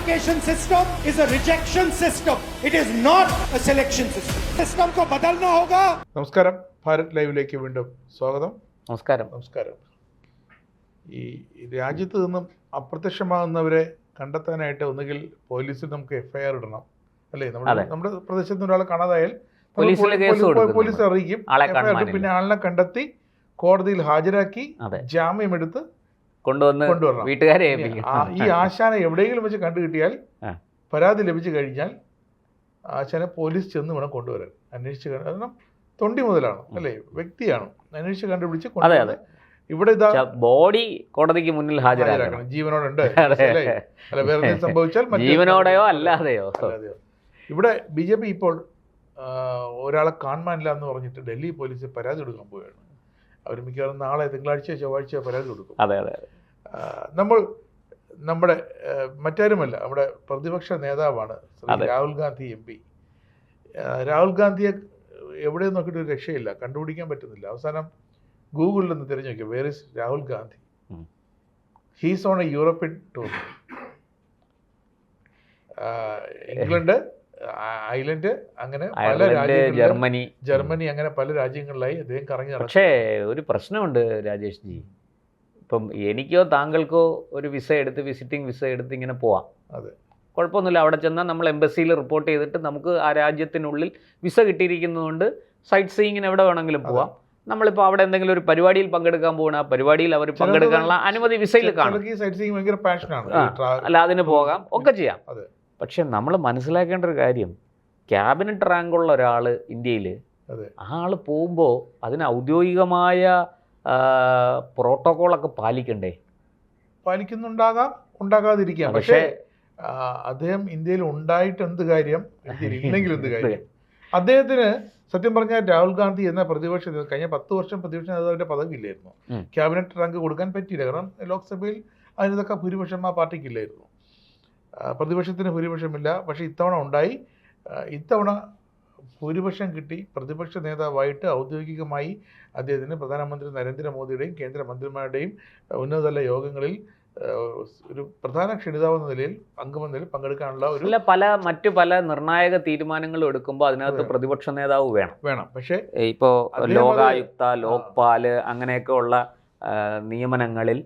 education system is a rejection system. It is not a selection system. System को बदलना होगा. നമസ്കാരം, ഭാരത് ലൈവിലേക്ക് വീണ്ടും സ്വാഗതം. നമസ്കാരം. ഈ രാജ്യത്ത് നിന്നും അപ്രത്യക്ഷമാകുന്നവരെ കണ്ടെത്താനായിട്ട് ഒന്നുകിൽ പോലീസിൽ നമുക്ക് FIR ഇടണം, അല്ലേ? നമ്മുടെ പ്രദേശത്ത് നിന്ന് ഒരാളെ കാണാതായാൽ പോലീസ് അറിയിക്കും, പിന്നെ ആളിനെ കണ്ടെത്തി കോടതിയിൽ ഹാജരാക്കി ജാമ്യമെടുത്ത് കൊണ്ടുവരണം. വീട്ടുകാരെ ഈ ആശാനെ എവിടെയെങ്കിലും വെച്ച് കണ്ടുകിട്ടിയാൽ, പരാതി ലഭിച്ചു കഴിഞ്ഞാൽ ആശാനെ പോലീസ് ചെന്ന് വേണം കൊണ്ടുവരാൻ. അന്വേഷിച്ച്, കാരണം തൊണ്ടി മുതലാണ്, അല്ലേ? വ്യക്തിയാണ്. അന്വേഷിച്ച് കണ്ടുപിടിച്ച് ഇവിടെ ബോഡി കോടതിക്ക് മുന്നിൽ ഹാജരാക്കണം. ജീവനോടുണ്ട്, അല്ല വേറെ സംഭവിച്ചാൽ ജീവനോടെയോ അല്ലാതെയോ. ഇവിടെ BJP ഇപ്പോൾ ഒരാളെ കാണാനില്ല എന്ന് പറഞ്ഞിട്ട് ഡൽഹി പോലീസ് പരാതി കൊടുക്കാൻ പോവുകയാണ്. അവർ മിക്കവാറും നാളെ തിങ്കളാഴ്ചയോ ചൊവ്വാഴ്ചയോ പരാതി കൊടുക്കും. നമ്മുടെ മറ്റാരുമല്ല, നമ്മുടെ പ്രതിപക്ഷ നേതാവാണ് രാഹുൽ ഗാന്ധി MP. രാഹുൽ ഗാന്ധിയെ എവിടെ നോക്കിയിട്ട് ഒരു രക്ഷയില്ല, കണ്ടുപിടിക്കാൻ പറ്റുന്നില്ല. അവസാനം ഗൂഗിളിൽ ഒന്ന് തിരഞ്ഞു നോക്കിയോ, where is Rahul Gandhi? He's on a European tour. England, island, അങ്ങനെ പല രാജ്യങ്ങളിലും, ജർമ്മനി, അങ്ങനെ പല രാജ്യങ്ങളിലായി അദ്ദേഹം കറങ്ങി. പക്ഷേ ഒരു പ്രശ്നമുണ്ട് രാജേഷ് ജി. ഇപ്പം എനിക്കോ താങ്കൾക്കോ ഒരു വിസിറ്റിംഗ് വിസ എടുത്ത് ഇങ്ങനെ പോവാം. അതെ, കുഴപ്പമൊന്നുമില്ല. അവിടെ ചെന്നാൽ നമ്മൾ എംബസിയിൽ റിപ്പോർട്ട് ചെയ്തിട്ട് നമുക്ക് ആ രാജ്യത്തിനുള്ളിൽ വിസ കിട്ടിയിരിക്കുന്നതുകൊണ്ട് സൈറ്റ് സീയിങ്ങിന് എവിടെ വേണമെങ്കിലും പോവാം. നമ്മളിപ്പോൾ അവിടെ എന്തെങ്കിലും ഒരു പരിപാടിയിൽ പങ്കെടുക്കാൻ പോകണം, ആ പരിപാടിയിൽ അവർ പങ്കെടുക്കാനുള്ള അനുമതി വിസയിൽ കാണും. അല്ല, അതിന് പോകാം, ഒക്കെ ചെയ്യാം. പക്ഷെ നമ്മൾ മനസ്സിലാക്കേണ്ട ഒരു കാര്യം, ക്യാബിനറ്റ് റാങ്കുള്ള ഒരാൾ ഇന്ത്യയിൽ, ആൾ പോകുമ്പോൾ അതിന് ഔദ്യോഗികമായ പ്രോട്ടോക്കോളൊക്കെ പാലിക്കണ്ടേ? പാലിക്കുന്നുണ്ടാകാം, ഉണ്ടാകാതിരിക്കാം. പക്ഷേ അദ്ദേഹം ഇന്ത്യയിൽ ഉണ്ടായിട്ട് എന്ത് കാര്യം, ഇന്ത്യയിൽ ഇല്ലെങ്കിൽ എന്ത് കാര്യം? അദ്ദേഹത്തിന് സത്യം പറഞ്ഞാൽ രാഹുൽ ഗാന്ധി എന്ന പ്രതിപക്ഷ കഴിഞ്ഞ 10 വർഷം പ്രതിപക്ഷ നേതാവിന്റെ പദവി ഇല്ലായിരുന്നു. ക്യാബിനറ്റ് റാങ്ക് കൊടുക്കാൻ പറ്റിയില്ല, കാരണം ലോക്സഭയിൽ അതിനൊക്കെ ഭൂരിപക്ഷം ആ പാർട്ടിക്കില്ലായിരുന്നു. പ്രതിപക്ഷത്തിന് ഭൂരിപക്ഷമില്ല. പക്ഷേ ഇത്തവണ ഉണ്ടായി. ഇത്തവണ ഭൂരിപക്ഷം കിട്ടി. പ്രതിപക്ഷ നേതാവായിട്ട് ഔദ്യോഗികമായി അദ്ദേഹത്തിന് പ്രധാനമന്ത്രി നരേന്ദ്രമോദിയുടെയും കേന്ദ്രമന്ത്രിമാരുടെയും ഉന്നതതല യോഗങ്ങളിൽ ഒരു പ്രധാന ക്ഷണിതാവെന്ന നിലയിൽ, അംഗമെന്ന നിലയിൽ പങ്കെടുക്കാനുള്ള മറ്റു പല നിർണായക തീരുമാനങ്ങളും എടുക്കുമ്പോൾ അതിനകത്ത് പ്രതിപക്ഷ നേതാവ് വേണം. പക്ഷേ ഇപ്പോൾ ലോകായുക്ത, ലോക്പാല്, അങ്ങനെയൊക്കെ ഉള്ള നിയമനങ്ങളിൽ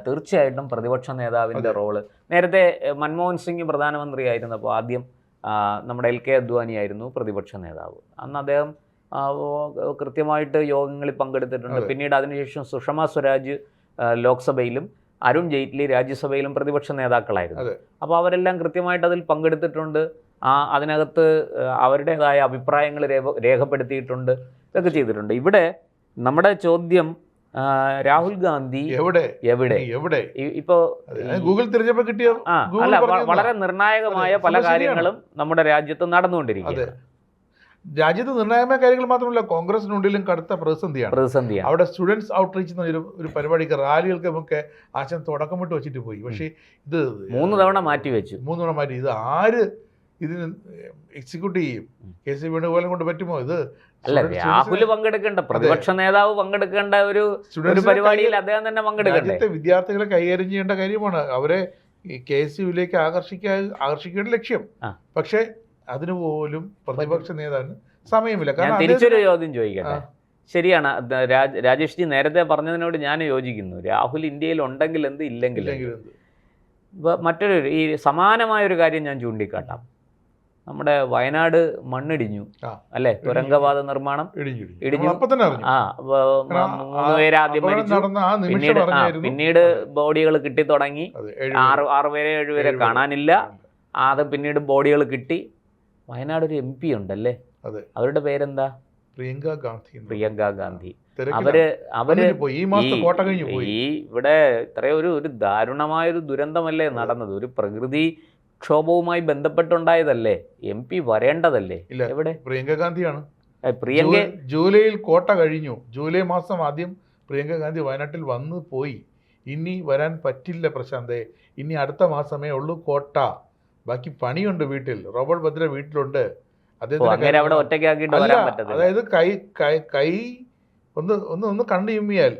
തീർച്ചയായിട്ടും പ്രതിപക്ഷ നേതാവിൻ്റെ റോള്. നേരത്തെ മൻമോഹൻ സിംഗ് പ്രധാനമന്ത്രിയായിരുന്നപ്പോൾ ആദ്യം നമ്മുടെ LK അദ്വാനി ആയിരുന്നു പ്രതിപക്ഷ നേതാവ്. അന്ന് അദ്ദേഹം കൃത്യമായിട്ട് യോഗങ്ങളിൽ പങ്കെടുത്തിട്ടുണ്ട്. പിന്നീട് അതിനുശേഷം സുഷമ സ്വരാജ് ലോക്സഭയിലും അരുൺ ജെയ്റ്റ്ലി രാജ്യസഭയിലും പ്രതിപക്ഷ നേതാക്കളായിരുന്നു. അപ്പോൾ അവരെല്ലാം കൃത്യമായിട്ട് അതിൽ പങ്കെടുത്തിട്ടുണ്ട്. അതിനകത്ത് അവരുടേതായ അഭിപ്രായങ്ങൾ രേഖപ്പെടുത്തിയിട്ടുണ്ട്, ഇതൊക്കെ ചെയ്തിട്ടുണ്ട്. ഇവിടെ നമ്മുടെ ചോദ്യം, രാഹുൽ ഗാന്ധി എവിടെ? ഇപ്പോ ഗൂഗിൾ തിരഞ്ഞപ്പോൾ കിട്ടിയ വളരെ നിർണായകമായ പല കാര്യങ്ങളും നമ്മുടെ രാജ്യത്ത് നടന്നുകൊണ്ടിരിക്കുകയാണ്. രാജ്യത്ത് നിർണായകമായ കാര്യങ്ങൾ മാത്രമല്ല, കോൺഗ്രസിനുള്ളിലും കടുത്ത പ്രതിസന്ധിയാണ്. അവിടെ സ്റ്റുഡൻസ് ഔട്ട്റീച്ച് എന്ന ഒരു പരിപാടിക്ക്, റാലികൾക്കുമൊക്കെ ആശം തുടക്കമിട്ട് വെച്ചിട്ട് പോയി. പക്ഷേ ഇത് 3 തവണ മാറ്റി. ഇത് ആര് ഇതിന് എക്സിക്യൂട്ട് ചെയ്യും? KC വേണുഗോപാലിനെ കൊണ്ട് പറ്റുമോ? ഇത് രാഹുൽ പങ്കെടുക്കേണ്ട, പ്രതിപക്ഷ നേതാവ് പങ്കെടുക്കേണ്ട ഒരു പരിപാടിയിൽ അദ്ദേഹം തന്നെ പങ്കെടുക്കണ്ടേ? രാജ്യത്തെ വിദ്യാർത്ഥികളെ കൈകാര്യം ചെയ്യേണ്ട കാര്യമാണ്. അവരെ KSUവിലേക്ക് ആകർഷിക്കേണ്ട ലക്ഷ്യം. പക്ഷേ അതിനുപോലും പ്രതിപക്ഷ നേതാവിന് സമയമില്ല. ഞാൻ തിരിച്ചൊരു ചോദ്യം ചോദിക്കട്ടെ. ശരിയാണ്, രാജേഷ് ജി നേരത്തെ പറഞ്ഞതിനോട് ഞാൻ യോജിക്കുന്നു. രാഹുൽ ഇന്ത്യയിൽ ഉണ്ടെങ്കിൽ എന്ത്, ഇല്ലെങ്കിൽ എന്ത്. മറ്റൊരു ഈ സമാനമായൊരു കാര്യം ഞാൻ ചൂണ്ടിക്കാട്ടാം. നമ്മുടെ വയനാട് മണ്ണിടിഞ്ഞു, അല്ലെ? തുരങ്കപാത നിർമ്മാണം ഇടിഞ്ഞു. 3 പേര് ആദ്യം മരിച്ചു. പിന്നീട് ബോഡികൾ കിട്ടി തുടങ്ങി. 6 പേരെ 7 പേരെ കാണാനില്ല. അത് പിന്നീട് ബോഡികൾ കിട്ടി. വയനാട് ഒരു MP ഉണ്ടല്ലേ, അവരുടെ പേരെന്താ? പ്രിയങ്ക ഗാന്ധി. അവര് ഈ ഇവിടെ ഇത്രയും ഒരു ദാരുണമായൊരു ദുരന്തമല്ലേ നടന്നത്? ഒരു പ്രകൃതി ക്ഷോഭവുമായി ബന്ധപ്പെട്ടുണ്ടായതല്ലേ? MP വരേണ്ടതല്ലേ? എവിടെ? പ്രിയങ്ക ഗാന്ധിയാണ്. ജൂലൈയിൽ കോട്ട കഴിഞ്ഞു. ജൂലൈ മാസം ആദ്യം പ്രിയങ്ക ഗാന്ധി വയനാട്ടിൽ വന്നു പോയി. ഇനി വരാൻ പറ്റില്ല പ്രശാന്തേ. ഇനി അടുത്ത മാസമേ ഉള്ളൂ കോട്ട. ബാക്കി പണിയുണ്ട് വീട്ടിൽ. റോബർട്ട് ഭദ്ര വീട്ടിലുണ്ട്. അദ്ദേഹത്തിന് അതായത് കൈ ഒന്ന് കണ്ടു ചിമ്മിയാൽ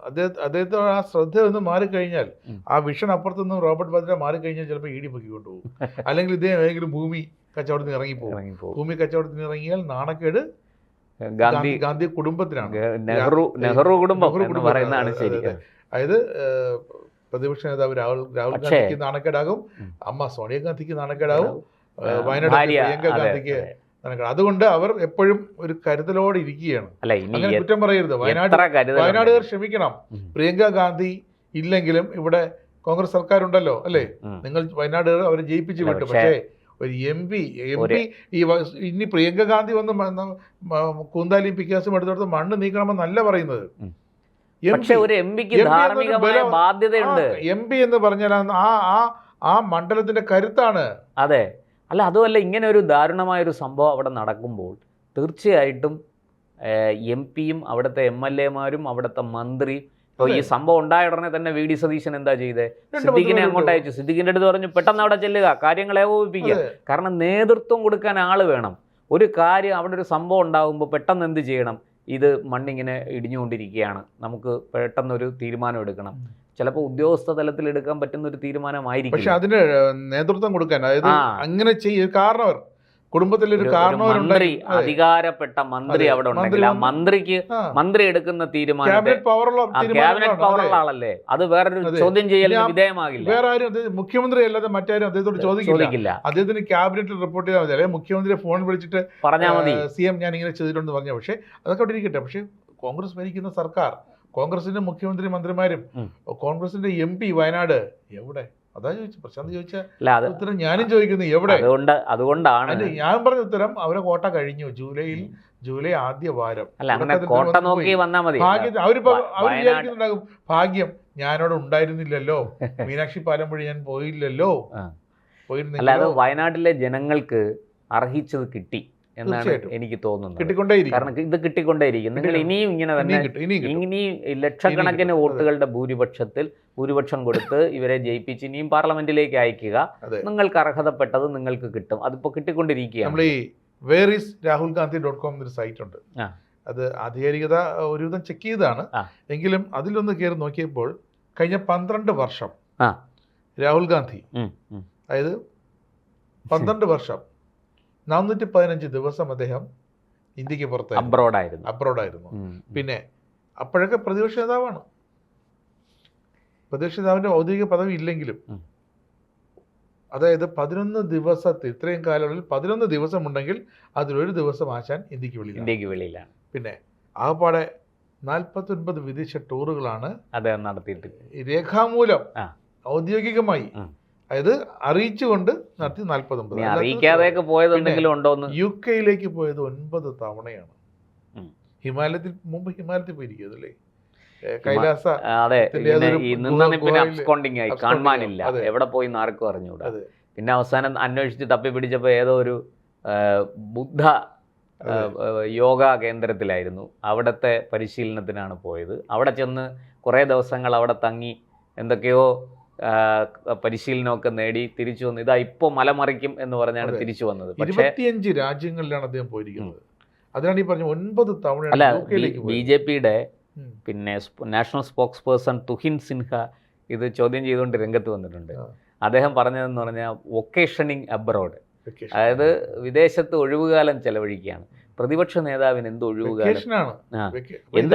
അദ്ദേഹത്തെ ആ ശ്രദ്ധ ഒന്ന് മാറിക്കഴിഞ്ഞാൽ, ആ വിഷൻ അപ്പുറത്തുനിന്ന് റോബർട്ട് വദ്ര മാറിക്കഴിഞ്ഞാൽ ചിലപ്പോൾ ഇടി പൊക്കിക്കൊണ്ടു പോകും. അല്ലെങ്കിൽ ഇദ്ദേഹം ഏതെങ്കിലും ഭൂമി കച്ചവടത്തിന് ഇറങ്ങിപ്പോകും. ഭൂമി കച്ചവടത്തിന് ഇറങ്ങിയാൽ നാണക്കേട് ഗാന്ധി കുടുംബത്തിനാണ്, നെഹ്റു കുടുംബം എന്ന് പറയുന്നതാണ് ശരി. അതായത് പ്രതിപക്ഷ നേതാവ് രാഹുൽ ഗാന്ധിക്ക് നാണക്കേടാകും, അമ്മ സോണിയാഗാന്ധിക്ക് നാണക്കേടാകും, വയനാട് പ്രിയങ്ക ഗാന്ധിക്ക് നാണക്കേട്. അതുകൊണ്ട് അവർ എപ്പോഴും ഒരു കരുതലോടെ ഇരിക്കുകയാണ്. അങ്ങനെ കുറ്റം പറയരുത്. വയനാടുകാർ ക്ഷമിക്കണം. പ്രിയങ്ക ഗാന്ധി ഇല്ലെങ്കിലും ഇവിടെ കോൺഗ്രസ് സർക്കാരുണ്ടല്ലോ അല്ലേ, നിങ്ങൾ വയനാടുകാർ അവരെ ജയിപ്പിച്ചു വിട്ടു. പക്ഷേ ഒരു എം പി ഇനി പ്രിയങ്ക ഗാന്ധി വന്ന് കൂന്താലിയും പിക്കാസും എടുത്തോടത്ത് മണ്ണ് നീക്കണമെന്നല്ല പറയുന്നത്. എം പി എന്ന് പറഞ്ഞാൽ ആ മണ്ഡലത്തിന്റെ കരുത്താണ്. അതെ, അല്ല അതുമല്ല, ഇങ്ങനെ ഒരു ദാരുണമായൊരു സംഭവം അവിടെ നടക്കുമ്പോൾ തീർച്ചയായിട്ടും എം പിയും അവിടുത്തെ MLA-മാരും അവിടുത്തെ മന്ത്രി, ഇപ്പോൾ ഈ സംഭവം ഉണ്ടായ ഉടനെ തന്നെ VD സതീശൻ എന്താ ചെയ്തേ, സിദ്ദിഖിനെ അങ്ങോട്ട് അയച്ചു. സിദ്ദിഖിൻ്റെ അടുത്ത് പറഞ്ഞു പെട്ടെന്ന് അവിടെ ചെല്ലുക, കാര്യങ്ങൾ ഏകോപിപ്പിക്കുക. കാരണം നേതൃത്വം കൊടുക്കാൻ ആൾ വേണം. ഒരു കാര്യം അവിടെ ഒരു സംഭവം ഉണ്ടാകുമ്പോൾ പെട്ടെന്ന് എന്ത് ചെയ്യണം, ഇത് മണ്ണിങ്ങനെ ഇടിഞ്ഞുകൊണ്ടിരിക്കുകയാണ്, നമുക്ക് പെട്ടെന്നൊരു തീരുമാനം എടുക്കണം. ചിലപ്പോൾ ഉദ്യോഗസ്ഥ തലത്തിൽ എടുക്കാൻ പറ്റുന്ന ഒരു തീരുമാനമായിരിക്കും, പക്ഷെ അതിന് നേതൃത്വം കൊടുക്കാൻ, അതായത് അങ്ങനെ കാരണവർ കുടുംബത്തിലൊരു മന്ത്രി, അധികാരപ്പെട്ട മന്ത്രി അവിടെ ഉണ്ടെങ്കിൽ ആ മന്ത്രിക്ക് മന്ത്രി എടുക്കുന്ന തീരുമാനം ക്യാബിനറ്റ് പവറുള്ള ആളല്ലേ, അത് വേറൊരു ചോദ്യം ചെയ്യലിന് വിധേയമാകില്ല. വേറെ ആരും മുഖ്യമന്ത്രി അല്ലാതെ മറ്റാരും അദ്ദേഹത്തോട് ചോദിക്കില്ല. അദ്ദേഹത്തിന് ക്യാബിനറ്റിൽ റിപ്പോർട്ട് ചെയ്താൽ മതി, അല്ലെങ്കിൽ മുഖ്യമന്ത്രിയെ ഫോൺ വിളിച്ചിട്ട് പറഞ്ഞാൽ മതി, CM ഞാൻ ഇങ്ങനെ ചെയ്തിട്ടുണ്ടെന്ന് പറഞ്ഞാൽ. പക്ഷേ അതൊക്കെ അവിടെ ഇരിക്കട്ടെ. പക്ഷേ കോൺഗ്രസ് ഭരിക്കുന്ന സർക്കാർ, കോൺഗ്രസിന്റെ മുഖ്യമന്ത്രി മന്ത്രിമാരും കോൺഗ്രസിന്റെ MP വയനാട് എവിടെ? അതാ ചോദിച്ചു പ്രശാന്ത് ചോദിച്ച ഉത്തരം ഞാനും ചോദിക്കുന്നു, എവിടെ? അതുകൊണ്ടാണ് ഞാൻ പറഞ്ഞ ഉത്തരം. അവരെ കോട്ട കഴിഞ്ഞു. ജൂലൈ ആദ്യ വാരം അവരിപ്പോ അവർ വിചാരിക്കുന്നുണ്ടാകും, ഭാഗ്യം ഞാനവിടെ ഉണ്ടായിരുന്നില്ലല്ലോ, മീനാക്ഷി പാലം വഴി ഞാൻ പോയില്ലല്ലോ. പോയിരുന്നില്ല. വയനാട്ടിലെ ജനങ്ങൾക്ക് അർഹിച്ചത് കിട്ടി എന്നാണ് എനിക്ക് തോന്നുന്നത്. കാരണം ഇത് കിട്ടിക്കൊണ്ടേയിരിക്കും. നിങ്ങൾ ഇനിയും ഇങ്ങനെ തന്നെ ഇനിയും ലക്ഷക്കണക്കിന് വോട്ടുകളുടെ ഭൂരിപക്ഷം കൊടുത്ത് ഇവരെ ജയിപ്പിച്ച് ഇനിയും പാർലമെന്റിലേക്ക് അയക്കുക. നിങ്ങൾക്ക് അർഹതപ്പെട്ടത് നിങ്ങൾക്ക് കിട്ടും. അതിപ്പോ കിട്ടിക്കൊണ്ടിരിക്കുകയാണ്. നമ്മൾ ഈ whereisrahulgandhi.com എന്നൊരു സൈറ്റ് ഉണ്ട്. അത് ആധികാരികത ഒരുവിധം ചെക്ക് ചെയ്താണ്. എങ്കിലും അതിലൊന്ന് കയറി നോക്കിയപ്പോൾ കഴിഞ്ഞ 12 വർഷം രാഹുൽ ഗാന്ധി, അതായത് 12 വർഷം 415 ദിവസം അദ്ദേഹം ഇന്ത്യക്ക് പുറത്ത് അബ്രോഡായിരുന്നു. പിന്നെ അപ്പോഴൊക്കെ പ്രതിപക്ഷ നേതാവാണ്. പ്രതിപക്ഷ നേതാവിന്റെ ഔദ്യോഗിക പദവി ഇല്ലെങ്കിലും, അതായത് 11 ദിവസത്തിൽ, ഇത്രയും കാലങ്ങളിൽ 11 ദിവസം ഉണ്ടെങ്കിൽ അതിലൊരു ദിവസം ആശാൻ ഇന്ത്യക്ക് വെളിയിലാണ്. പിന്നെ ആകപ്പാടെ 49 വിദേശ ടൂറുകളാണ് അദ്ദേഹം നടത്തിയിട്ട് രേഖാമൂലം ഔദ്യോഗികമായി, അതായത് അറിയിച്ചുകൊണ്ട് നടത്തി 49. അറിയിക്കാതെയൊക്കെ പോയത് എന്തെങ്കിലും ഉണ്ടോ? UK-യിലേക്ക് പോയത് 9 തവണയാണ്. ഹിമാലയത്തിൽ പോയിരിക്കും അല്ലേ, കൈലാസ. അതെ, കാണാനില്ല, എവിടെ പോയി ആർക്കും അറിഞ്ഞൂടാ. പിന്നെ അവസാനം അന്വേഷിച്ച് തപ്പിപ്പിടിച്ചപ്പോൾ ഏതോ ഒരു ബുദ്ധ യോഗ കേന്ദ്രത്തിലായിരുന്നു, അവിടുത്തെ പരിശീലനത്തിനാണ് പോയത്. അവിടെ ചെന്ന് കുറേ ദിവസങ്ങൾ അവിടെ തങ്ങി എന്തൊക്കെയോ പരിശീലനമൊക്കെ നേടി തിരിച്ചു വന്നു. ഇതാ ഇപ്പോൾ മലമറിക്കും എന്ന് പറഞ്ഞാണ് തിരിച്ചു വന്നത്. 25 രാജ്യങ്ങളിലാണ് അദ്ദേഹം പോയിരിക്കുന്നത്. അതിനാണ് ഈ പറഞ്ഞ 9 തവണ. അല്ല, BJP-യുടെ പിന്നെ national spokes person Tuhin Sinha ഇത് ചോദ്യം ചെയ്തുകൊണ്ട് രംഗത്ത് വന്നിട്ടുണ്ട്. അദ്ദേഹം പറഞ്ഞതെന്ന് പറഞ്ഞാൽ വൊക്കേഷനിങ് അബ്രോഡ്, അതായത് വിദേശത്ത് ഒഴിവുകാലം ചെലവഴിക്കുകയാണ്. പ്രതിപക്ഷ നേതാവിന് എന്ത് ഒഴിവുകാലം?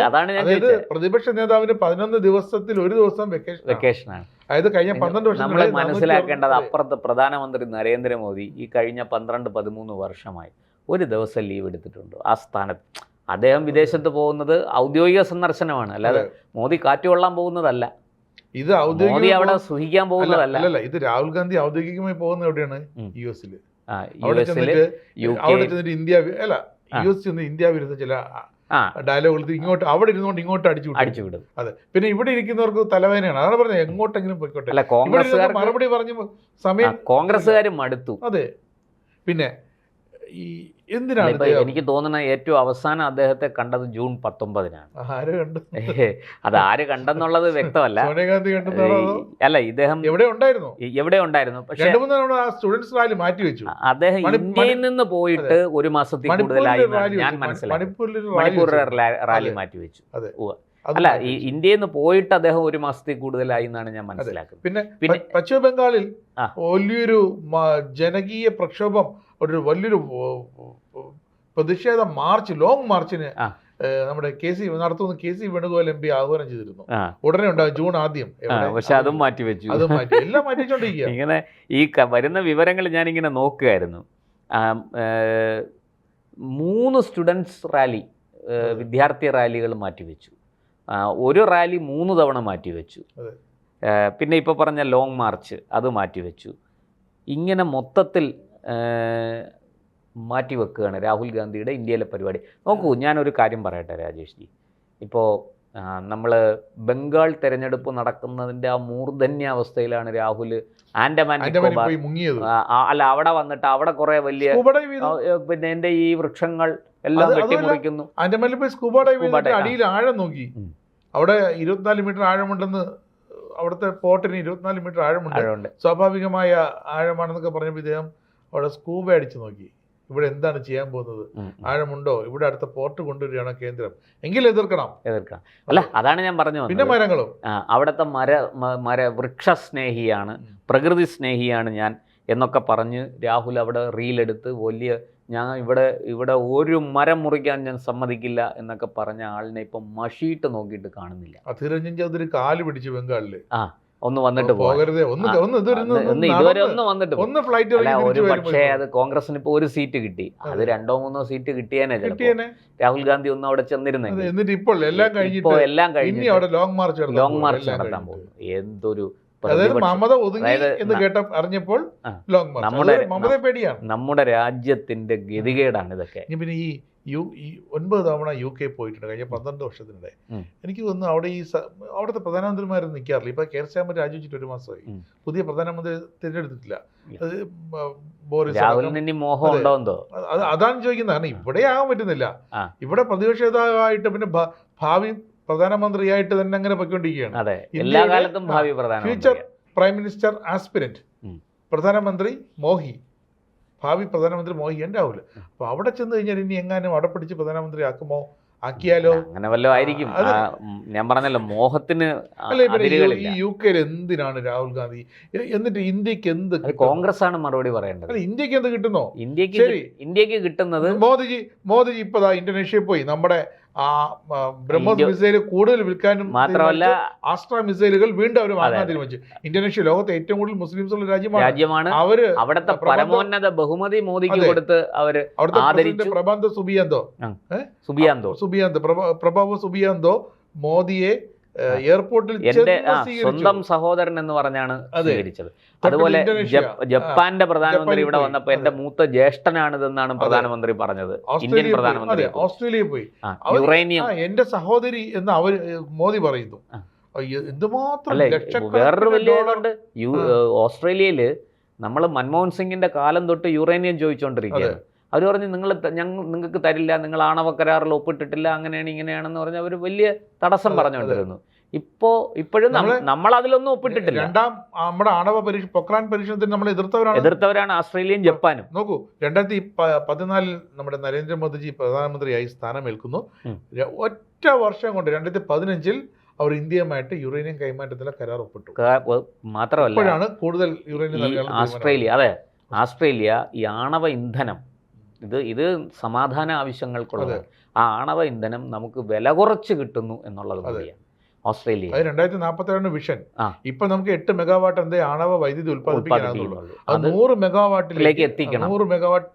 അതാണ് ഞാൻ ചോദിച്ചത്. പ്രതിപക്ഷ നേതാവിന് 11 ദിവസത്തിൽ ഒരു ദിവസം വെക്കേഷനാണ്. അതായത് കഴിഞ്ഞ 12 വർഷം നമ്മൾ മനസ്സിലാക്കേണ്ടത്, അപ്പുറത്ത് പ്രധാനമന്ത്രി നരേന്ദ്രമോദി ഈ കഴിഞ്ഞ 12-13 വർഷമായി ഒരു ദിവസം ലീവ് എടുത്തിട്ടുണ്ടോ ആ സ്ഥാനത്ത്? അദ്ദേഹം വിദേശത്ത് പോകുന്നത് ഔദ്യോഗിക സന്ദർശനമാണ്, അല്ലാതെ മോദി കാറ്റുകൊള്ളാൻ പോകുന്നതല്ല. ഇത് മോദി അവിടെ സുഖിക്കാൻ പോകുന്നതല്ല. ഇത് രാഹുൽ ഗാന്ധി ഔദ്യോഗികമായി പോകുന്നത് എവിടെയാണ്? US-ല്. ഇന്ത്യ വിരുദ്ധ ചില ഡയലോഗുകൾ ഇങ്ങോട്ട് അവിടെ ഇരുന്നുകൊണ്ട് ഇങ്ങോട്ട് അടിച്ചുവിടും. അതെ, പിന്നെ ഇവിടെ ഇരിക്കുന്നവർക്ക് തലവേദനയാണ്. അതാണ് പറഞ്ഞത്, എങ്ങോട്ടെങ്കിലും പോയിക്കോട്ടെ. മറുപടി പറഞ്ഞു സമയം കോൺഗ്രസ്സുകാരും മടുത്തു. അതെ, പിന്നെ ഈ എന്തിനാണ് ഇപ്പൊ എനിക്ക് തോന്നുന്ന ഏറ്റവും അവസാനം അദ്ദേഹത്തെ കണ്ടത് ജൂൺ 19-നാണ്. ആര് കണ്ടു? അത് ആര് കണ്ടെന്നുള്ളത് വ്യക്തമല്ല. സോണിയാഗാന്ധി കണ്ടെന്നാണോ? അല്ല, ഇദ്ദേഹം എവിടെ ഉണ്ടായിരുന്നു? എവിടെ ഉണ്ടായിരുന്നു? പക്ഷേ സ്റ്റുഡൻസ് റാലി മാറ്റി വെച്ചു. അദ്ദേഹം ഇന്ത്യയിൽ നിന്ന് പോയിട്ട് ഒരു മാസത്തിൽ കൂടുതലായി ഞാൻ മനസ്സിലാക്കി. മണിപ്പൂർ റാലി മാറ്റി വെച്ചു. അല്ല, ഈ ഇന്ത്യയിൽ നിന്ന് പോയിട്ട് അദ്ദേഹം ഒരു മാസത്തിൽ കൂടുതലായി എന്നാണ് ഞാൻ മനസ്സിലാക്കുന്നത്. പിന്നെ പശ്ചിമ ബംഗാളിൽ വലിയൊരു ജനകീയ പ്രക്ഷോഭം, ഒരു വലിയൊരു പ്രതിഷേധ മാർച്ച്, ലോങ് മാർച്ചിന് നമ്മുടെ നടത്തുന്ന KC വേണുഗോപാൽ MP ആഹ്വാനം ചെയ്തിരുന്നു. ഉടനെ ഉണ്ടാകും ജൂൺ 1. പക്ഷെ അതും മാറ്റിവെച്ചു. എല്ലാം മാറ്റിച്ചോണ്ടിരിക്കുക. ഇങ്ങനെ ഈ വരുന്ന വിവരങ്ങൾ ഞാനിങ്ങനെ നോക്കുകയായിരുന്നു. 3 സ്റ്റുഡൻസ് റാലി, വിദ്യാർത്ഥി റാലികൾ മാറ്റിവെച്ചു. ഒരു റാലി 3 തവണ മാറ്റിവെച്ചു. പിന്നെ ഇപ്പോൾ പറഞ്ഞ ലോങ് മാർച്ച് അത് മാറ്റിവെച്ചു. ഇങ്ങനെ മൊത്തത്തിൽ മാറ്റിവെക്കുകയാണ് രാഹുൽ ഗാന്ധിയുടെ ഇന്ത്യയിലെ പരിപാടി. നോക്കൂ, ഞാനൊരു കാര്യം പറയട്ടെ രാജേഷ് ജി. ഇപ്പോൾ നമ്മൾ ബംഗാൾ തെരഞ്ഞെടുപ്പ് നടക്കുന്നതിൻ്റെ ആ മൂർധന്യാവസ്ഥയിലാണ് രാഹുൽ ആൻഡമാൻ നിക്കോബാർ, അല്ല അവിടെ വന്നിട്ട് അവിടെ കുറേ വലിയ പിന്നെ എൻ്റെ ഈ വൃക്ഷങ്ങൾ എല്ലാം വെട്ടിമുറിക്കുന്നു. ആൻഡമാനിൽ പോയി സ്കൂബ ഡൈവ് അടിയിൽ ആഴം നോക്കി. അവിടെ 24 മീറ്റർ ആഴമുണ്ടെന്ന്, അവിടുത്തെ പോർട്ടിന് 24 മീറ്റർ ആഴമുണ്ട്, സ്വാഭാവികമായ ആഴമാണെന്നൊക്കെ പറഞ്ഞപ്പോൾ ഇദ്ദേഹം അവിടെ സ്കൂബ അടിച്ചു നോക്കി. ഇവിടെ എന്താണ് ചെയ്യാൻ പോകുന്നത്? ആഴമുണ്ടോ? ഇവിടെ അടുത്ത പോർട്ട് കൊണ്ടുവരികയാണ് കേന്ദ്രം, എങ്കിൽ എതിർക്കണം. അല്ല, അതാണ് ഞാൻ പറഞ്ഞു. പിന്നെ മരങ്ങളും അവിടുത്തെ വൃക്ഷസ്നേഹിയാണ്, പ്രകൃതി സ്നേഹിയാണ് ഞാൻ എന്നൊക്കെ പറഞ്ഞ് രാഹുൽ അവിടെ റീലെടുത്ത് വലിയ ഞാൻ ഇവിടെ ഒരു മരം മുറിക്കാൻ ഞാൻ സമ്മതിക്കില്ല എന്നൊക്കെ പറഞ്ഞ ആളിനെ ഇപ്പം മഷിയിട്ട് നോക്കിയിട്ട് കാണുന്നില്ല. അധീർ രഞ്ജൻ ചൗധരി കാല് പിടിച്ച് ബംഗാളില് ഒന്ന് വന്നിട്ട് പോകരുത്, ഇതുവരെ ഒന്ന് വന്നിട്ട് ഒരു പക്ഷേ അത് കോൺഗ്രസിന് ഇപ്പോൾ ഒരു സീറ്റ് കിട്ടി, അത് 2-3 സീറ്റ് കിട്ടിയേനെ രാഹുൽ ഗാന്ധി ഒന്നും അവിടെ ചെന്നിരുന്നെങ്കിൽ. ഇപ്പോൾ എല്ലാം കഴിഞ്ഞ് ലോങ് മാർച്ച് നടത്താൻ പോകുന്നു. എന്തൊരു അറിഞ്ഞപ്പോൾ നമ്മുടെ രാജ്യത്തിന്റെ ഗതികേടാണ് ഇതൊക്കെ. പിന്നെ ഈ 9 തവണ UK പോയിട്ടുണ്ട് കഴിഞ്ഞ 12 വർഷത്തിനിടെ. എനിക്ക് തോന്നുന്നു അവിടുത്തെ പ്രധാനമന്ത്രിമാരൊന്നും നിൽക്കാറില്ല. ഇപ്പൊ കേരള രാജിവെച്ചിട്ട് 1 മാസമായി, പുതിയ പ്രധാനമന്ത്രി തിരഞ്ഞെടുത്തിട്ടില്ല. അതാണ് ചോദിക്കുന്നത്. കാരണം ഇവിടെ ആകാൻ പറ്റുന്നില്ല. ഇവിടെ പ്രതിപക്ഷ നേതാവായിട്ട് പിന്നെ ഭാവി പ്രധാനമന്ത്രിയായിട്ട് തന്നെ അങ്ങനെ പൊയ്ക്കൊണ്ടിരിക്കുകയാണ്. ഫ്യൂച്ചർ പ്രൈം മിനിസ്റ്റർ ആസ്പിരന്റ് പ്രധാനമന്ത്രി മോഹി, ഭാവി പ്രധാനമന്ത്രി മോഹി ഉണ്ടാവില്ല. അപ്പൊ അവിടെ ചെന്ന് കഴിഞ്ഞാൽ ഇനി എങ്ങാനും അവിടെ പിടിച്ച് പ്രധാനമന്ത്രി ആക്കിയാലോ അങ്ങനെ വല്ലതും ആയിരിക്കും. ഞാൻ പറഞ്ഞല്ലോ, മോഹത്തിന്. ഈ UK എന്തിനാണ് രാഹുൽ ഗാന്ധി? എന്നിട്ട് ഇന്ത്യക്ക് എന്ത്? കോൺഗ്രസ് ആണ് മറുപടി പറയേണ്ടത്. ഇന്ത്യക്ക് എന്ത് കിട്ടുന്നോ? ഇന്ത്യക്ക് കിട്ടുന്നത് മോദിജി ഇപ്പതാ ഇന്തോനേഷ്യയിൽ പോയി നമ്മുടെ ബ്രഹ്മോസ് മിസൈൽ കൂടുതൽ വിൽക്കാനും മാത്രമല്ല ആസ്ട്ര മിസൈലുകൾ വീണ്ടും അവർ വാങ്ങാൻ തീരുമാനിച്ചു. ഇന്തോനേഷ്യ ലോകത്തെ ഏറ്റവും കൂടുതൽ മുസ്ലിംസ് ഉള്ള രാജ്യമാണ്. അവര് അവിടുത്തെ പരമോന്നത ബഹുമതി മോദിക്ക് കൊടുത്ത് അവര് അവിടുത്തെ പ്രബാന്തോ സുബിയാന്തോ മോദിയെ എയർപോർട്ടിൽ എന്റെ സ്വന്തം സഹോദരൻ എന്ന് പറഞ്ഞാണ് സ്വീകരിച്ചത്. അതുപോലെ ജപ്പാന്റെ പ്രധാനമന്ത്രി ഇവിടെ വന്നപ്പോ എന്റെ മൂത്ത ജ്യേഷ്ഠനാണിതെന്നാണ് പ്രധാനമന്ത്രി പറഞ്ഞത്. ഇന്ത്യൻ പ്രധാനമന്ത്രി ഓസ്ട്രേലിയയിൽ പോയി യുറേനിയം എന്റെ സഹോദരി എന്ന് അവർ മോദി പറയുന്നു. വേറൊരു വലിയ ഓസ്ട്രേലിയയില് നമ്മൾ മൻമോഹൻ സിംഗിന്റെ കാലം തൊട്ട് യുറേനിയം ചോദിച്ചുകൊണ്ടിരിക്കുകയാണ്. അവർ പറഞ്ഞു നിങ്ങൾക്ക് തരില്ല, നിങ്ങൾ ആണവ കരാറിൽ ഒപ്പിട്ടിട്ടില്ല, അങ്ങനെയാണ് ഇങ്ങനെയാണെന്ന് പറഞ്ഞ് അവർ വലിയ തടസ്സം പറഞ്ഞുകൊണ്ടിരുന്നു. ഇപ്പോഴും നമ്മൾ അതിലൊന്നും ഒപ്പിട്ടിട്ടില്ല. നമ്മുടെ ആണവ പൊക്രാൻ പരീക്ഷണത്തിന് നമ്മൾ എതിർത്തവരാണ് ഓസ്ട്രേലിയയും ജപ്പാനും. നോക്കൂ, 2014 നമ്മുടെ നരേന്ദ്രമോദിജി പ്രധാനമന്ത്രിയായി സ്ഥാനമേൽക്കുന്നു. ഒറ്റ വർഷം കൊണ്ട് 2015 അവർ ഇന്ത്യയുമായിട്ട് യുറേനിയം കൈമാറ്റത്തിലെ കരാർ ഒപ്പിട്ടു. മാത്രമല്ല കൂടുതൽ യുറേനിയം ഓസ്ട്രേലിയ ഈ ആണവ ഇന്ധനം ഇത് സമാധാന ആവശ്യങ്ങൾക്കുള്ളത്. ആ ആണവ ഇന്ധനം നമുക്ക് വില കുറച്ച് കിട്ടുന്നു എന്നുള്ളത് കൂടിയാണ് ഓസ്ട്രേലിയ. 2047 വിഷൻ. ഇപ്പൊ നമുക്ക് 8 മെഗാവാട്ട് എന്തേ ആണവ വൈദ്യുതി ഉൽപ്പാദിപ്പിക്കാനുള്ളൂ. അത് 100 മെഗാവാട്ടിലേക്ക് എത്തിക്കണം. 100 മെഗാവാട്ട്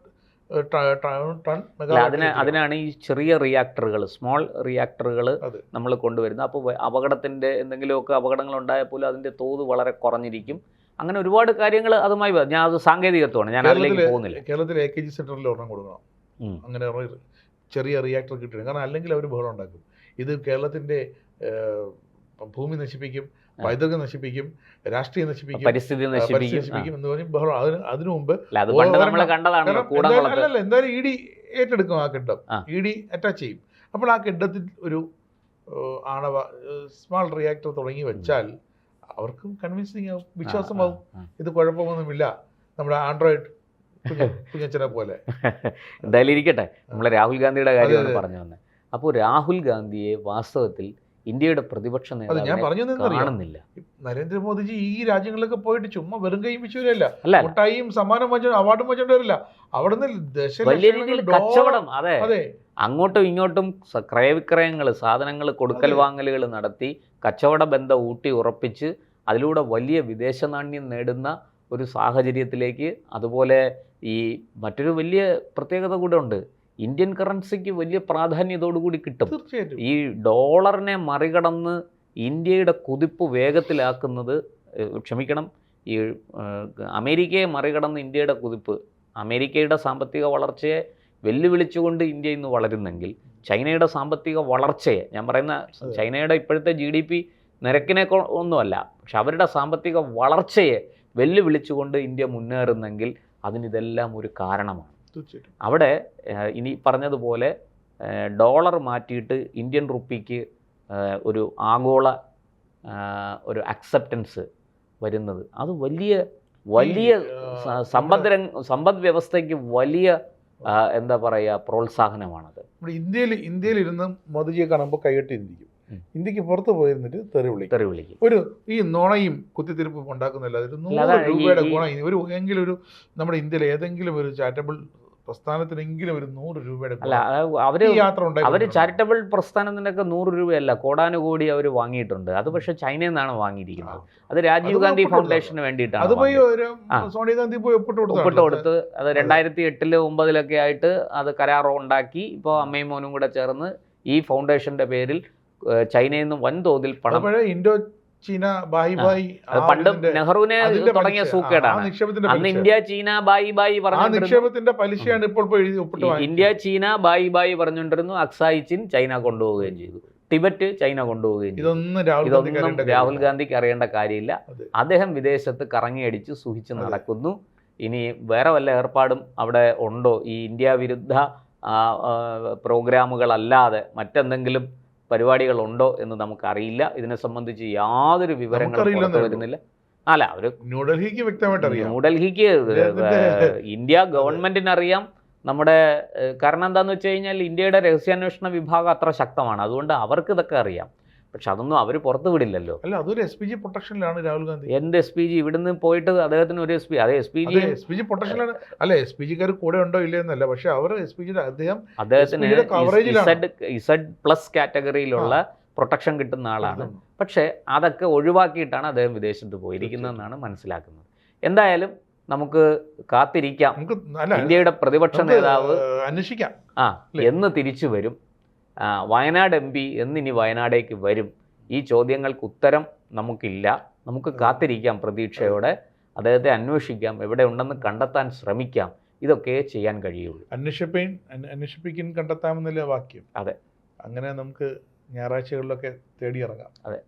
അതിനാണ് ഈ ചെറിയ റിയാക്ടറുകൾ, സ്മോൾ റിയാക്ടറുകൾ നമ്മൾ കൊണ്ടുവരുന്നത്. അപ്പോൾ അപകടത്തിന്റെ എന്തെങ്കിലുമൊക്കെ അപകടങ്ങൾ ഉണ്ടായാൽ പോലും അതിന്റെ തോത് വളരെ കുറഞ്ഞിരിക്കും. അങ്ങനെ ഒരുപാട് കാര്യങ്ങൾ അതുമായി ഞാൻ അത് സാങ്കേതികത്വമാണ്, ഞാൻ അതിലേക്ക് പോകുന്നില്ല. കേരളത്തിൽ AKG സെന്ററിൽ ഒരെണ്ണം കൊടുക്കണം, അങ്ങനെ ചെറിയ റിയാക്ടർ കിട്ടണം. കാരണം അല്ലെങ്കിൽ അവർ ബഹളം ഉണ്ടാക്കും. ഇത് കേരളത്തിന്റെ ഭൂമി നശിപ്പിക്കും, പൈതൃകം നശിപ്പിക്കും, രാഷ്ട്രീയം നശിപ്പിക്കും, പരിസ്ഥിതി നശിപ്പിക്കും എന്ന് പറഞ്ഞ് ബഹളം. അതിനു മുമ്പ് അത് പണ്ട് നമ്മൾ കണ്ടതാണല്ലോ. അല്ലല്ല, എന്തായാലും ഇ ഡി ഏറ്റെടുക്കും ആ കെട്ടിടം, ഇ ഡി അറ്റാച്ച് ചെയ്യും. അപ്പോൾ ആ കെട്ടിടത്തിൽ ഒരു ആണവ സ്മാൾ റിയാക്ടർ തുടങ്ങി വെച്ചാൽ അവർക്കും കൺവിൻസിങ് ആവും, വിശ്വാസമാവും, ഇത് കുഴപ്പമൊന്നുമില്ല, നമ്മുടെ ആൻഡ്രോയിഡ് കുഞ്ഞച്ചനെ പോലെ. എന്തായാലും ഇരിക്കട്ടെ, നമ്മളെ രാഹുൽ ഗാന്ധിയുടെ കാര്യമാണ് പറഞ്ഞു വന്നത്. അപ്പോൾ രാഹുൽ ഗാന്ധിയെ വാസ്തവത്തിൽ ഇന്ത്യയുടെ പ്രതിപക്ഷ നേതാവ് കാണുന്നില്ല. നരേന്ദ്രമോദിജി ഈ രാജ്യങ്ങളിലൊക്കെ പോയിട്ട് ചുമ്മാ വെറും കൈ വിഷയമില്ല, മുട്ടായിയും സമ്മാനം അവാർഡും വെച്ചോണ്ട് വരില്ല. അവിടുന്ന് വലിയ രീതിയിൽ കച്ചവടം, അതെ, അങ്ങോട്ടും ഇങ്ങോട്ടും ക്രയവിക്രയങ്ങൾ, സാധനങ്ങൾ കൊടുക്കൽ വാങ്ങലുകൾ നടത്തി കച്ചവട ബന്ധം ഊട്ടി ഉറപ്പിച്ച് അതിലൂടെ വലിയ വിദേശ നാണ്യം നേടുന്ന ഒരു സാഹചര്യത്തിലേക്ക്, അതുപോലെ ഈ മറ്റൊരു വലിയ പ്രത്യേകത കൂടെ ഉണ്ട്, ഇന്ത്യൻ കറൻസിക്ക് വലിയ പ്രാധാന്യത്തോടുകൂടി കിട്ടും. ഈ ഡോളറിനെ മറികടന്ന് ഇന്ത്യയുടെ കുതിപ്പ് വേഗത്തിലാക്കുന്നത്, ക്ഷമിക്കണം, ഈ അമേരിക്കയെ മറികടന്ന് ഇന്ത്യയുടെ കുതിപ്പ്, അമേരിക്കയുടെ സാമ്പത്തിക വളർച്ചയെ വെല്ലുവിളിച്ചുകൊണ്ട് ഇന്ത്യ ഇന്ന് വളരുന്നെങ്കിൽ ചൈനയുടെ സാമ്പത്തിക വളർച്ചയെ, ഞാൻ പറയുന്ന ചൈനയുടെ ഇപ്പോഴത്തെ GDP നിരക്കിനെ ഒന്നുമല്ല, പക്ഷെ അവരുടെ സാമ്പത്തിക വളർച്ചയെ വെല്ലുവിളിച്ചുകൊണ്ട് ഇന്ത്യ മുന്നേറുന്നെങ്കിൽ അതിനിതെല്ലാം ഒരു കാരണമാണ്. അവിടെ ഇനി പറഞ്ഞതുപോലെ ഡോളർ മാറ്റിയിട്ട് ഇന്ത്യൻ റുപ്പിക്ക് ഒരു ആഗോള ഒരു അക്സെപ്റ്റൻസ് വരുന്നത്, അത് വലിയ വലിയ സമ്പദ് വ്യവസ്ഥയ്ക്ക് വലിയ എന്താ പറയുക പ്രോത്സാഹനമാണത്. ഇന്ത്യയിൽ ഇരുന്ന് മോദിജിയെ കാണുമ്പോൾ കൈകെട്ടിയിരിക്കും, ഇന്ത്യക്ക് പുറത്ത് പോയിരുന്നിട്ട് തെറി വിളിക്കും. ഒരു ഈ നുണയും കുത്തിത്തിരിപ്പും ഉണ്ടാക്കുന്നില്ല. 100 രൂപയുടെ ഗുണം ഒരു എങ്കിലും ഒരു നമ്മുടെ ഇന്ത്യയിൽ ഏതെങ്കിലും ഒരു ചാരിറ്റബിൾ പ്രസ്ഥാനത്തിനെങ്കിലും ഒരു 100 രൂപയുടെ അവര് ചാരിറ്റബിൾ പ്രസ്ഥാനത്തിനൊക്കെ 100 രൂപയല്ല, കോടാനുകോടി അവർ വാങ്ങിയിട്ടുണ്ട്. അത് പക്ഷെ ചൈനയിൽ നിന്നാണ് വാങ്ങിയിരിക്കുന്നത്. അത് രാജീവ് ഗാന്ധി ഫൗണ്ടേഷന് വേണ്ടിയിട്ടാണ് സോണിയാഗാന്ധി പോയി ഒപ്പിട്ട് കൊടുത്ത്. അത് 2008 2009 ആയിട്ട് അത് കരാർ ഉണ്ടാക്കി. ഇപ്പോൾ അമ്മയും മോനും കൂടെ ചേർന്ന് ഈ ഫൗണ്ടേഷന്റെ പേരിൽ ചൈനയിൽ നിന്ന് വൻതോതിൽ പണം, ഇൻഡോ ചീന ബായി ബായി, പണ്ട് നെഹ്റുവിനെ തുടങ്ങിയ സൂക്കേടാണ്. അന്ന് ഇന്ത്യ ചീന ബായി ബായി നിക്ഷേപത്തിന്റെ പലിശയാണ് ഇപ്പോൾ ഇന്ത്യ ചീന ബായി ബായി പറഞ്ഞുകൊണ്ടിരുന്നു. അക്സായി ചിൻ ചൈന കൊണ്ടുപോവുകയും ചെയ്തു, ടിബറ്റ് ചൈന കൊണ്ടുപോവുകയും ചെയ്തു. ഇതൊന്നും രാഹുൽ ഗാന്ധിക്ക് അറിയേണ്ട കാര്യമില്ല. അദ്ദേഹം വിദേശത്ത് കറങ്ങിയടിച്ച് സുഖിച്ച് നടക്കുന്നു. ഇനി വേറെ വല്ല ഏർപ്പാടും അവിടെ ഉണ്ടോ, ഈ ഇന്ത്യ വിരുദ്ധ പ്രോഗ്രാമുകളല്ലാതെ മറ്റെന്തെങ്കിലും പരിപാടികളുണ്ടോ എന്ന് നമുക്കറിയില്ല. ഇതിനെ സംബന്ധിച്ച് യാതൊരു വിവരങ്ങളും വരുന്നില്ല. അല്ല, ഒരു ന്യൂഡൽഹിക്ക് വ്യക്തമായിട്ട് അറിയാം, ന്യൂഡൽഹിക്ക് ഇന്ത്യ ഗവൺമെന്റിനറിയാം. നമ്മുടെ കാരണം എന്താണെന്ന് വെച്ച് കഴിഞ്ഞാൽ ഇന്ത്യയുടെ രഹസ്യാന്വേഷണ വിഭാഗം അത്ര ശക്തമാണ്, അതുകൊണ്ട് അവർക്ക് ഇതൊക്കെ അറിയാം. പക്ഷെ അതൊന്നും അവർ പുറത്തു വിടില്ലല്ലോ. അല്ല, അതൊരു SPG പ്രൊട്ടക്ഷനിലാണ് രാഹുൽ ഗാന്ധി. എന്ത് SPG? ഇവിടുന്ന് പോയിട്ട് അദ്ദേഹത്തിന് ഒരു SPG പ്രൊട്ടക്ഷനിലാണ്. അല്ല, SPGക്കാർ കൂടെ ഉണ്ടോ ഇല്ലെന്നല്ല, പക്ഷെ അവർ അദ്ദേഹത്തിന് Z+ കാറ്റഗറിയിലുള്ള പ്രൊട്ടക്ഷൻ കിട്ടുന്ന ആളാണ്. പക്ഷെ അതൊക്കെ ഒഴിവാക്കിയിട്ടാണ് അദ്ദേഹം വിദേശത്ത് പോയിരിക്കുന്നതെന്നാണ് മനസ്സിലാക്കുന്നത്. എന്തായാലും നമുക്ക് കാത്തിരിക്കാം. ഇന്ത്യയുടെ പ്രതിപക്ഷ നേതാവ് അന്വേഷിക്കാം എന്ന് തിരിച്ചു വരും. വയനാട് MP എന്നിനി വയനാടേക്ക് വരും. ഈ ചോദ്യങ്ങൾക്ക് ഉത്തരം നമുക്കില്ല. നമുക്ക് കാത്തിരിക്കാം പ്രതീക്ഷയോടെ, അദ്ദേഹത്തെ അന്വേഷിക്കാം, എവിടെ ഉണ്ടെന്ന് കണ്ടെത്താൻ ശ്രമിക്കാം. ഇതൊക്കെ ചെയ്യാൻ കഴിയുള്ളൂ. അന്വേഷിപ്പിക്കാൻ കണ്ടെത്താമെന്നല്ലേ വാക്യം. അതെ, അങ്ങനെ നമുക്ക് ഞായറാഴ്ചകളിലൊക്കെ തേടിയിറങ്ങാം. അതെ.